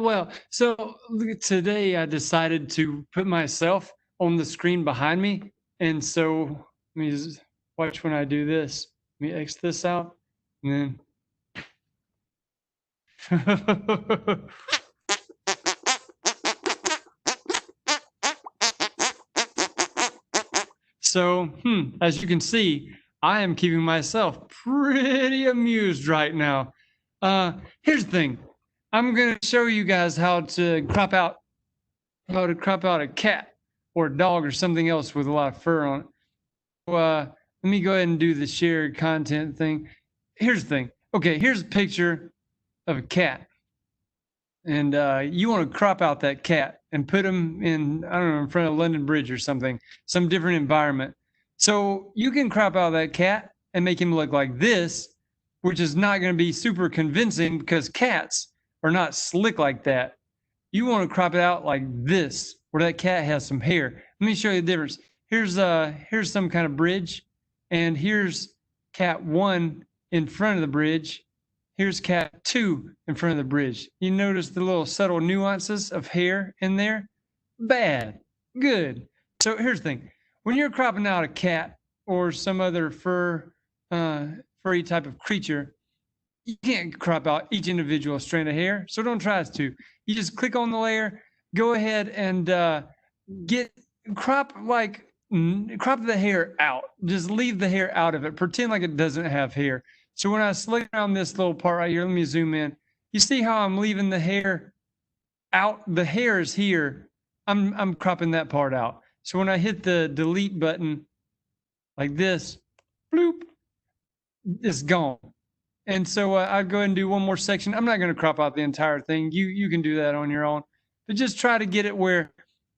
Well, so today I decided to put myself on the screen behind me. And so let me just watch when I do this. Let me X this out. And then. So, as you can see, I am keeping myself pretty amused right now. Here's the thing. I'm going to show you guys how to crop out a cat or a dog or something else with a lot of fur on it. So, let me go ahead and do the shared content thing. Here's the thing. Okay, here's a picture of a cat. And you want to crop out that cat and put him in, I don't know, in front of London Bridge or something, some different environment. So you can crop out that cat and make him look like this, which is not going to be super convincing because cats are not slick like that. You want to crop it out like this, where that cat has some hair. Let me show you the difference. Here's some kind of bridge, and here's cat 1 in front of the bridge. Here's cat 2 in front of the bridge. You notice the little subtle nuances of hair in there? Bad. Good. So here's the thing. When you're cropping out a cat or some other furry type of creature, you can't crop out each individual strand of hair, so don't try to. You just click on the layer, go ahead and crop the hair out. Just leave the hair out of it. Pretend like it doesn't have hair. So when I select around this little part right here, let me zoom in. You see how I'm leaving the hair out? The hair is here. I'm cropping that part out. So when I hit the delete button like this, bloop, it's gone. And so I'll go ahead and do one more section. I'm not going to crop out the entire thing. You can do that on your own. But just try to get it where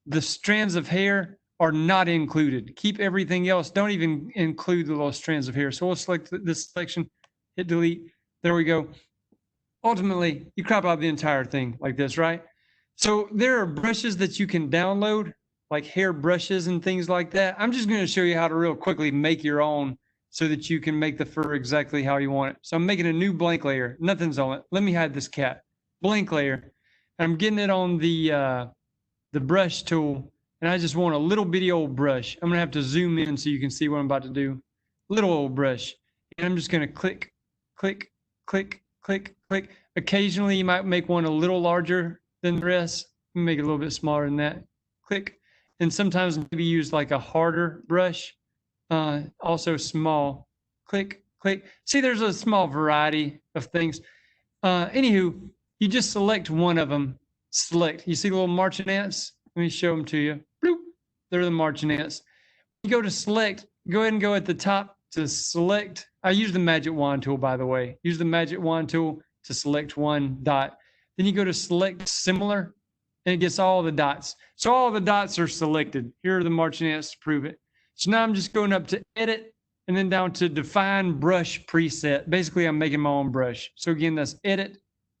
the strands of hair are not included. Keep everything else. Don't even include the little strands of hair. So we'll select this section, hit delete. There we go. Ultimately, you crop out the entire thing like this, right? So there are brushes that you can download, like hair brushes and things like that. I'm just going to show you how to real quickly make your own so that you can make the fur exactly how you want it. So I'm making a new blank layer. Nothing's on it. Let me hide this cat. Blank layer. I'm getting it on the brush tool, and I just want a little bitty old brush. I'm going to have to zoom in so you can see what I'm about to do. Little old brush. And I'm just going to click, click, click, click, click. Occasionally, you might make one a little larger than the rest. Make it a little bit smaller than that. Click. And sometimes maybe use like a harder brush. Also small. Click, click. See, there's a small variety of things. Anywho, you just select one of them. Select. You see the little marching ants? Let me show them to you. Bloop. They're the marching ants. You go to select. Go ahead and go at the top to select. I use the magic wand tool, by the way. Use the magic wand tool to select one dot. Then you go to select similar, and it gets all the dots. So all the dots are selected. Here are the marching ants to prove it. So now I'm just going up to edit and then down to define brush preset. Basically, I'm making my own brush. So again, that's edit,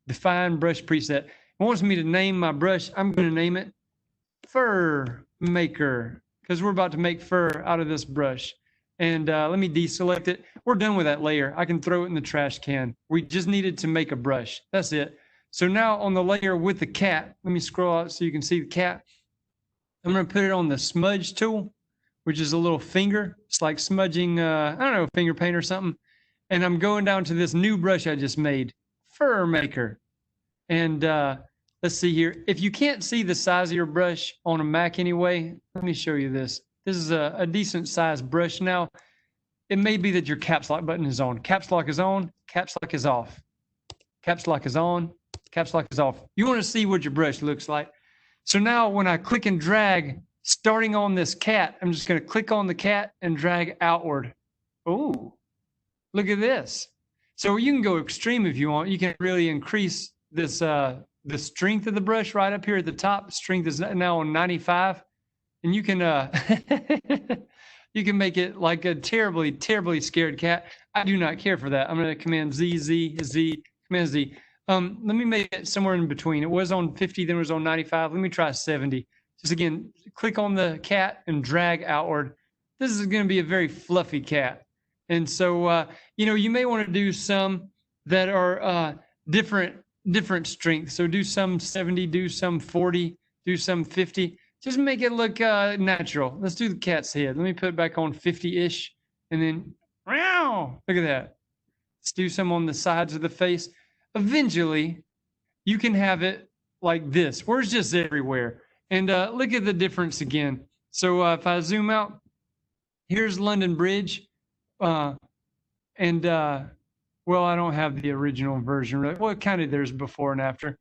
define brush preset. It wants me to name my brush. I'm going to name it Fur Maker because we're about to make fur out of this brush. And let me deselect it. We're done with that layer. I can throw it in the trash can. We just needed to make a brush. That's it. So now on the layer with the cat, let me scroll out so you can see the cat. I'm going to put it on the smudge tool, which is a little finger. It's like smudging, I don't know, finger paint or something. And I'm going down to this new brush I just made, Fur Maker. And let's see here. If you can't see the size of your brush on a Mac anyway, let me show you this. This is a decent sized brush now. It may be that your caps lock button is on. Caps lock is on, caps lock is off. Caps lock is on, caps lock is off. You want to see what your brush looks like. So now when I click and drag, starting on this cat, I'm just going to click on the cat and drag outward. Oh, look at this. So you can go extreme if you want. You can really increase this the strength of the brush right up here at the top. Strength is now on 95. And you can you can make it like a terribly, terribly scared cat. I do not care for that. I'm going to command Z, Z, Z, command Z. Let me make it somewhere in between. It was on 50, then it was on 95. Let me try 70. Just again, click on the cat and drag outward. This is going to be a very fluffy cat. And so, you know, you may want to do some that are different different strength. So do some 70, do some 40, do some 50. Just make it look natural. Let's do the cat's head. Let me put it back on 50-ish, and then, wow, look at that. Let's do some on the sides of the face. Eventually, you can have it like this, where it's just everywhere. And look at the difference again. So if I zoom out, here's London Bridge. Well, I don't have the original version. Right? Well, kind of there's before and after.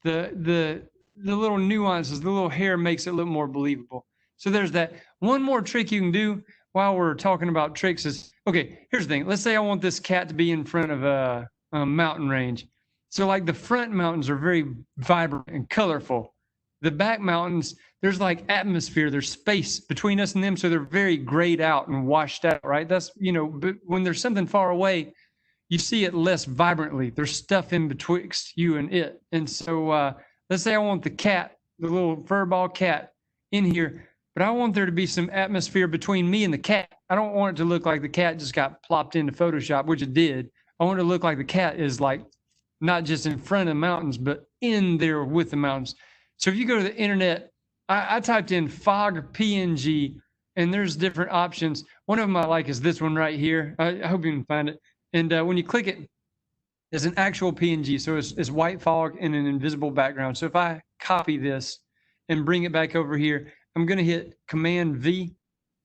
The little nuances, the little hair makes it look more believable. So there's that. One more trick you can do while we're talking about tricks is, okay, here's the thing. Let's say I want this cat to be in front of a mountain range. So like the front mountains are very vibrant and colorful. The back mountains, there's like atmosphere, there's space between us and them. So they're very grayed out and washed out, right? That's, but when there's something far away, you see it less vibrantly. There's stuff in betwixt you and it. And so let's say I want the cat, the little furball cat in here, but I want there to be some atmosphere between me and the cat. I don't want it to look like the cat just got plopped into Photoshop, which it did. I want it to look like the cat is like not just in front of the mountains, but in there with the mountains. So if you go to the internet, I typed in fog PNG, and there's different options. One of them I like is this one right here. I hope you can find it. And when you click it, there's an actual PNG. So it's white fog in an invisible background. So if I copy this and bring it back over here, I'm going to hit Command V.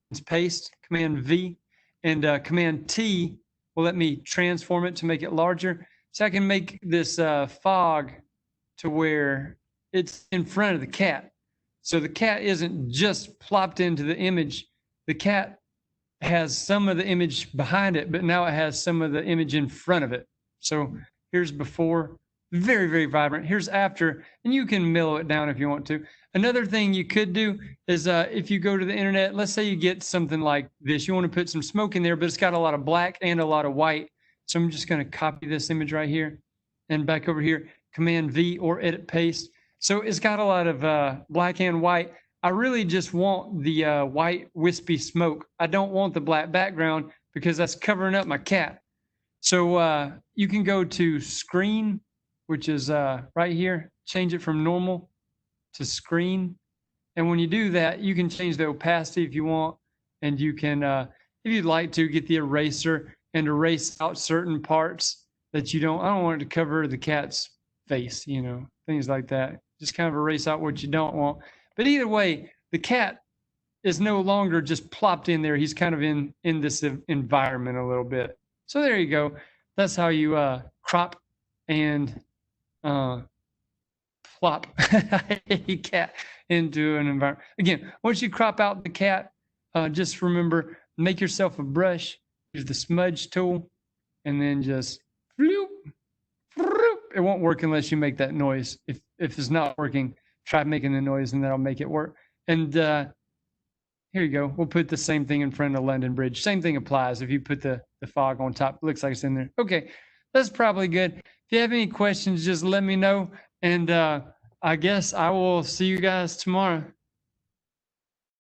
It's paste, Command V. And Command T will let me transform it to make it larger. So I can make this fog to where it's in front of the cat. So the cat isn't just plopped into the image. The cat has some of the image behind it, but now it has some of the image in front of it. So here's before, very, very vibrant. Here's after, and you can mellow it down if you want to. Another thing you could do is if you go to the internet, let's say you get something like this. You want to put some smoke in there, but it's got a lot of black and a lot of white. So I'm just going to copy this image right here and back over here, Command V or Edit Paste. So it's got a lot of black and white. I really just want the white wispy smoke. I don't want the black background because that's covering up my cat. So you can go to screen, which is right here, change it from normal to screen. And when you do that, you can change the opacity if you want. And you can, if you'd like to, get the eraser and erase out certain parts that I don't want it to cover the cat's face, things like that. Just kind of erase out what you don't want. But either way, the cat is no longer just plopped in there. He's kind of in this environment a little bit. So there you go. That's how you crop and plop a cat into an environment. Again, once you crop out the cat, just remember, make yourself a brush, use the smudge tool, and then just floop, floop. It won't work unless you make that noise. If it's not working, try making the noise and that'll make it work. And here you go. We'll put the same thing in front of the London Bridge. Same thing applies. If you put the fog on top, it looks like it's in there. Okay, that's probably good. If you have any questions, just let me know. And I guess I will see you guys tomorrow.